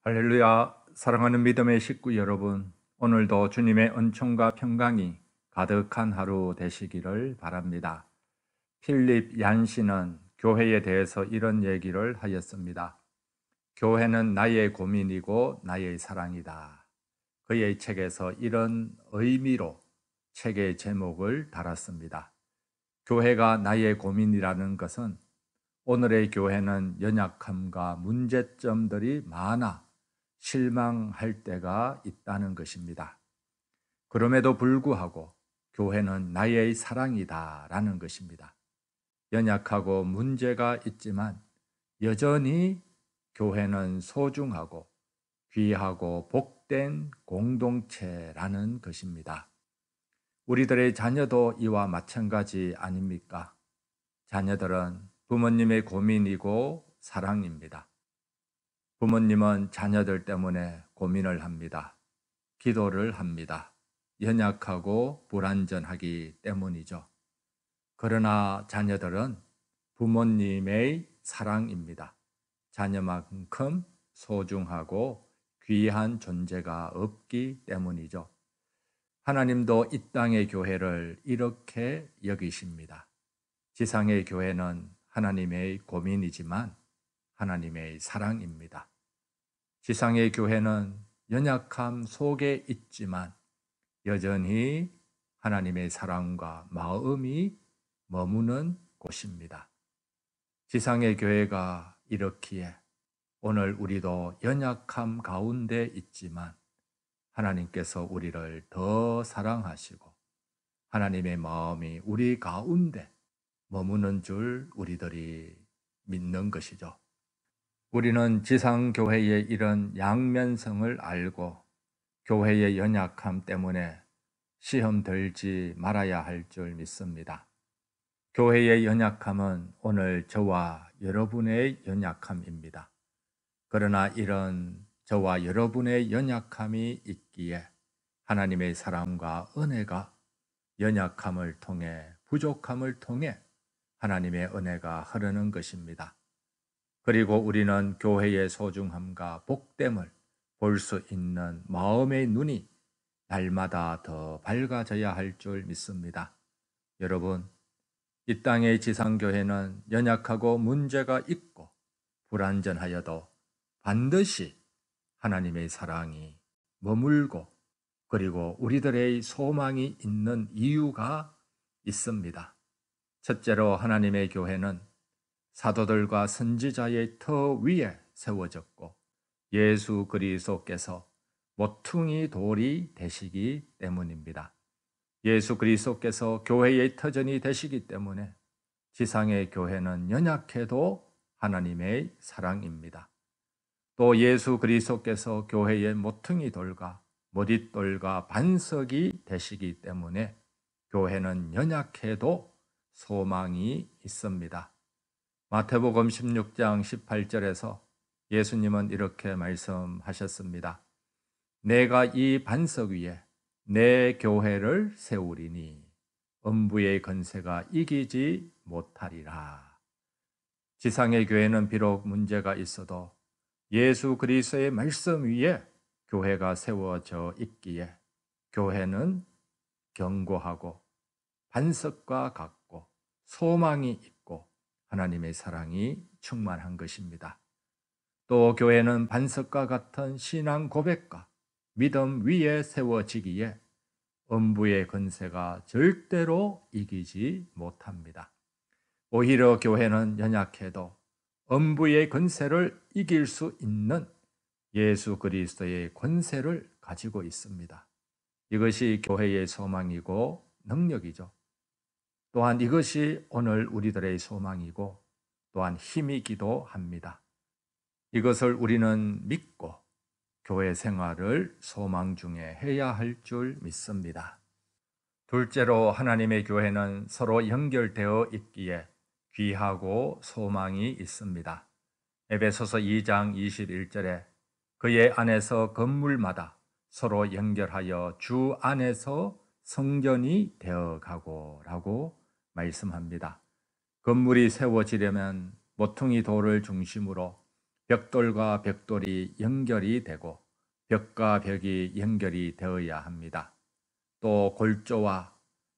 할렐루야, 사랑하는 믿음의 식구 여러분, 오늘도 주님의 은총과 평강이 가득한 하루 되시기를 바랍니다. 필립 얀시는 교회에 대해서 이런 얘기를 하였습니다. 교회는 나의 고민이고 나의 사랑이다. 그의 책에서 이런 의미로 책의 제목을 달았습니다. 교회가 나의 고민이라는 것은 오늘의 교회는 연약함과 문제점들이 많아 실망할 때가 있다는 것입니다. 그럼에도 불구하고 교회는 나의 사랑이다라는 것입니다. 연약하고 문제가 있지만 여전히 교회는 소중하고 귀하고 복된 공동체라는 것입니다. 우리들의 자녀도 이와 마찬가지 아닙니까? 자녀들은 부모님의 고민이고 사랑입니다. 부모님은 자녀들 때문에 고민을 합니다. 기도를 합니다. 연약하고 불완전하기 때문이죠. 그러나 자녀들은 부모님의 사랑입니다. 자녀만큼 소중하고 귀한 존재가 없기 때문이죠. 하나님도 이 땅의 교회를 이렇게 여기십니다. 지상의 교회는 하나님의 고민이지만 하나님의 사랑입니다. 지상의 교회는 연약함 속에 있지만 여전히 하나님의 사랑과 마음이 머무는 곳입니다. 지상의 교회가 이렇기에 오늘 우리도 연약함 가운데 있지만 하나님께서 우리를 더 사랑하시고 하나님의 마음이 우리 가운데 머무는 줄 우리들이 믿는 것이죠. 우리는 지상교회의 이런 양면성을 알고 교회의 연약함 때문에 시험 들지 말아야 할 줄 믿습니다. 교회의 연약함은 오늘 저와 여러분의 연약함입니다. 그러나 이런 저와 여러분의 연약함이 있기에 하나님의 사랑과 은혜가 연약함을 통해 부족함을 통해 하나님의 은혜가 흐르는 것입니다. 그리고 우리는 교회의 소중함과 복됨을 볼 수 있는 마음의 눈이 날마다 더 밝아져야 할 줄 믿습니다. 여러분, 이 땅의 지상교회는 연약하고 문제가 있고 불완전하여도 반드시 하나님의 사랑이 머물고 그리고 우리들의 소망이 있는 이유가 있습니다. 첫째로 하나님의 교회는 사도들과 선지자의 터 위에 세워졌고 예수 그리스도께서 모퉁이 돌이 되시기 때문입니다. 예수 그리스도께서 교회의 터전이 되시기 때문에 지상의 교회는 연약해도 하나님의 사랑입니다. 또 예수 그리스도께서 교회의 모퉁이 돌과 머릿돌과 반석이 되시기 때문에 교회는 연약해도 소망이 있습니다. 마태복음 16장 18절에서 예수님은 이렇게 말씀하셨습니다. 내가 이 반석 위에 내 교회를 세우리니 음부의 권세가 이기지 못하리라. 지상의 교회는 비록 문제가 있어도 예수 그리스도의 말씀 위에 교회가 세워져 있기에 교회는 견고하고 반석과 같고 소망이 있고 하나님의 사랑이 충만한 것입니다. 또 교회는 반석과 같은 신앙 고백과 믿음 위에 세워지기에 음부의 권세가 절대로 이기지 못합니다. 오히려 교회는 연약해도 음부의 권세를 이길 수 있는 예수 그리스도의 권세를 가지고 있습니다. 이것이 교회의 소망이고 능력이죠. 또한 이것이 오늘 우리들의 소망이고 또한 힘이기도 합니다. 이것을 우리는 믿고 교회 생활을 소망 중에 해야 할 줄 믿습니다. 둘째로 하나님의 교회는 서로 연결되어 있기에 귀하고 소망이 있습니다. 에베소서 2장 21절에 그의 안에서 건물마다 서로 연결하여 주 안에서 성전이 되어가고 라고 말씀합니다. 건물이 세워지려면 모퉁이 돌을 중심으로 벽돌과 벽돌이 연결이 되고 벽과 벽이 연결이 되어야 합니다. 또 골조와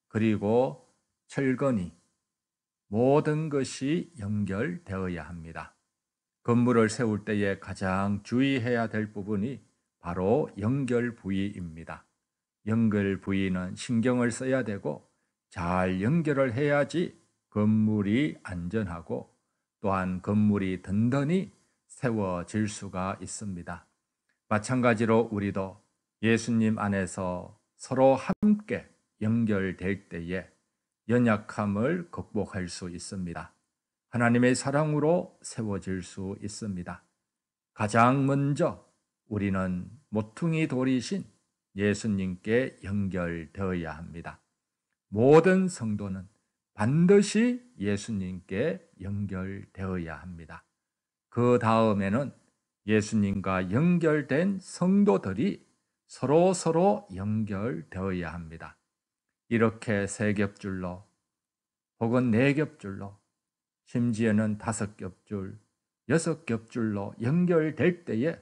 그리고 철근이 모든 것이 연결되어야 합니다. 건물을 세울 때에 가장 주의해야 될 부분이 바로 연결 부위입니다. 연결 부위는 신경을 써야 되고 잘 연결을 해야지 건물이 안전하고 또한 건물이 든든히 세워질 수가 있습니다. 마찬가지로 우리도 예수님 안에서 서로 함께 연결될 때에 연약함을 극복할 수 있습니다. 하나님의 사랑으로 세워질 수 있습니다. 가장 먼저 우리는 모퉁이 돌이신 예수님께 연결되어야 합니다. 모든 성도는 반드시 예수님께 연결되어야 합니다. 그 다음에는 예수님과 연결된 성도들이 서로 연결되어야 합니다. 이렇게 세 겹줄로 혹은 네 겹줄로 심지어는 5겹줄, 6겹줄로 연결될 때에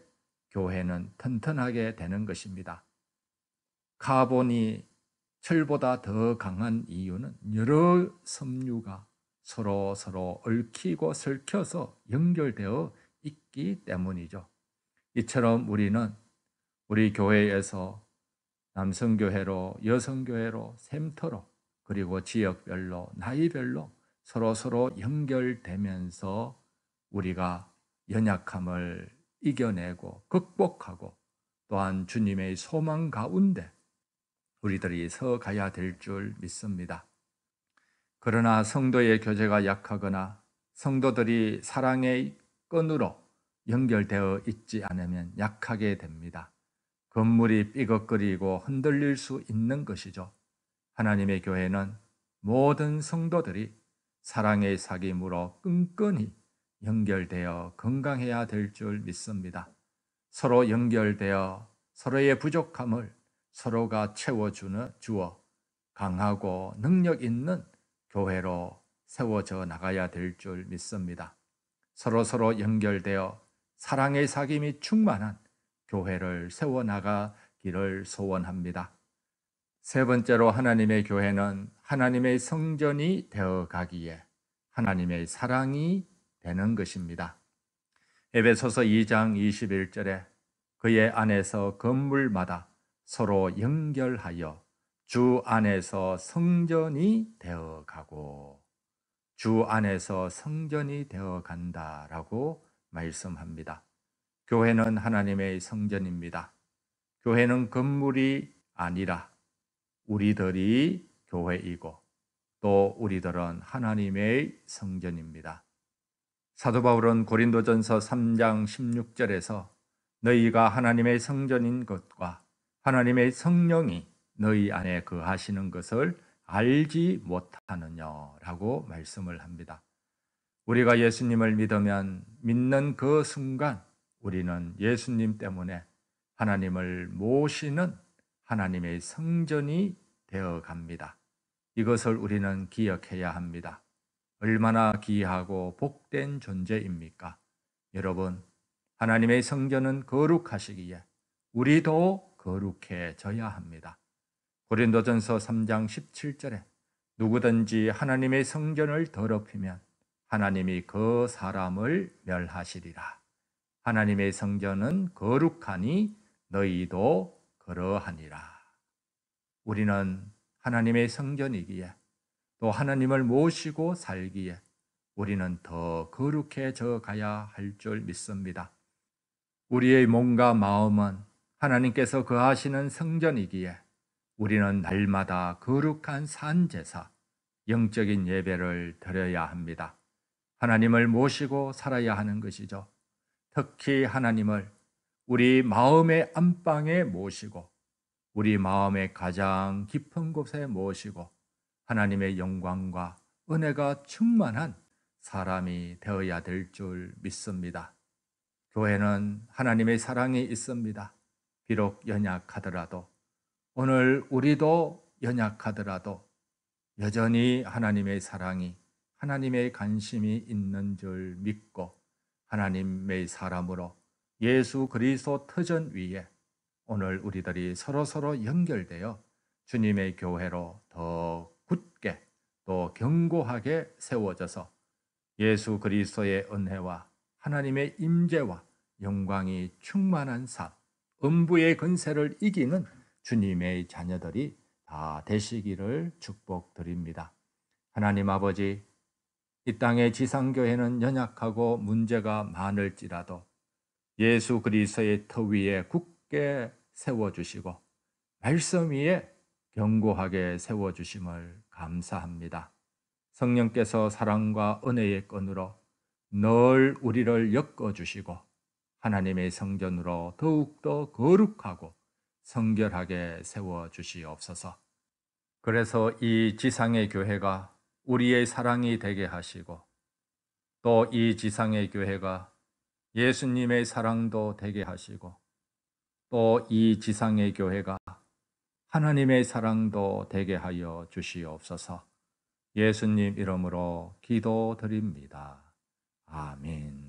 교회는 튼튼하게 되는 것입니다. 카본이 철보다 더 강한 이유는 여러 섬유가 서로 얽히고 설켜서 연결되어 있기 때문이죠. 이처럼 우리는 우리 교회에서 남성교회로, 여성교회로, 샘터로, 그리고 지역별로, 나이별로 서로 연결되면서 우리가 연약함을 이겨내고 극복하고 또한 주님의 소망 가운데 우리들이 서 가야 될 줄 믿습니다. 그러나 성도의 교제가 약하거나 성도들이 사랑의 끈으로 연결되어 있지 않으면 약하게 됩니다. 건물이 삐걱거리고 흔들릴 수 있는 것이죠. 하나님의 교회는 모든 성도들이 사랑의 사귐으로 끈끈이 연결되어 건강해야 될 줄 믿습니다. 서로 연결되어 서로의 부족함을 서로가 채워주어 강하고 능력 있는 교회로 세워져 나가야 될 줄 믿습니다. 서로 연결되어 사랑의 사귐이 충만한 교회를 세워나가기를 소원합니다. 세 번째로 하나님의 교회는 하나님의 성전이 되어가기에 하나님의 사랑이 되는 것입니다. 에베소서 2장 21절에 그의 안에서 건물마다 서로 연결하여 주 안에서 성전이 되어가고 주 안에서 성전이 되어간다라고 말씀합니다. 교회는 하나님의 성전입니다. 교회는 건물이 아니라 우리들이 교회이고 또 우리들은 하나님의 성전입니다. 사도 바울은 고린도전서 3장 16절에서 너희가 하나님의 성전인 것과 하나님의 성령이 너희 안에 거하시는 것을 알지 못하느냐라고 말씀을 합니다. 우리가 예수님을 믿으면 믿는 그 순간 우리는 예수님 때문에 하나님을 모시는 하나님의 성전이 되어 갑니다. 이것을 우리는 기억해야 합니다. 얼마나 귀하고 복된 존재입니까? 여러분, 하나님의 성전은 거룩하시기에 우리도 거룩해져야 합니다. 고린도전서 3장 17절에 누구든지 하나님의 성전을 더럽히면 하나님이 그 사람을 멸하시리라. 하나님의 성전은 거룩하니 너희도 그러하니라. 우리는 하나님의 성전이기에 또 하나님을 모시고 살기에 우리는 더 거룩해져 가야 할 줄 믿습니다. 우리의 몸과 마음은 하나님께서 거하시는 성전이기에 우리는 날마다 거룩한 산제사, 영적인 예배를 드려야 합니다. 하나님을 모시고 살아야 하는 것이죠. 특히 하나님을 우리 마음의 안방에 모시고 우리 마음의 가장 깊은 곳에 모시고 하나님의 영광과 은혜가 충만한 사람이 되어야 될 줄 믿습니다. 교회는 하나님의 사랑이 있습니다. 비록 연약하더라도 오늘 우리도 연약하더라도 여전히 하나님의 사랑이 하나님의 관심이 있는 줄 믿고 하나님의 사람으로 예수 그리스도 터전 위에 오늘 우리들이 서로서로 연결되어 주님의 교회로 더 굳게 또 견고하게 세워져서 예수 그리스도의 은혜와 하나님의 임재와 영광이 충만한 삶, 음부의 근세를 이기는 주님의 자녀들이 다 되시기를 축복드립니다. 하나님 아버지, 이 땅의 지상교회는 연약하고 문제가 많을지라도 예수 그리스도의 터 위에 굳게 세워주시고 말씀 위에 견고하게 세워주심을 감사합니다. 성령께서 사랑과 은혜의 끈으로 늘 우리를 엮어주시고 하나님의 성전으로 더욱더 거룩하고 성결하게 세워주시옵소서. 그래서 이 지상의 교회가 우리의 사랑이 되게 하시고 또 이 지상의 교회가 예수님의 사랑도 되게 하시고 또 이 지상의 교회가 하나님의 사랑도 되게 하여 주시옵소서. 예수님 이름으로 기도드립니다. 아멘.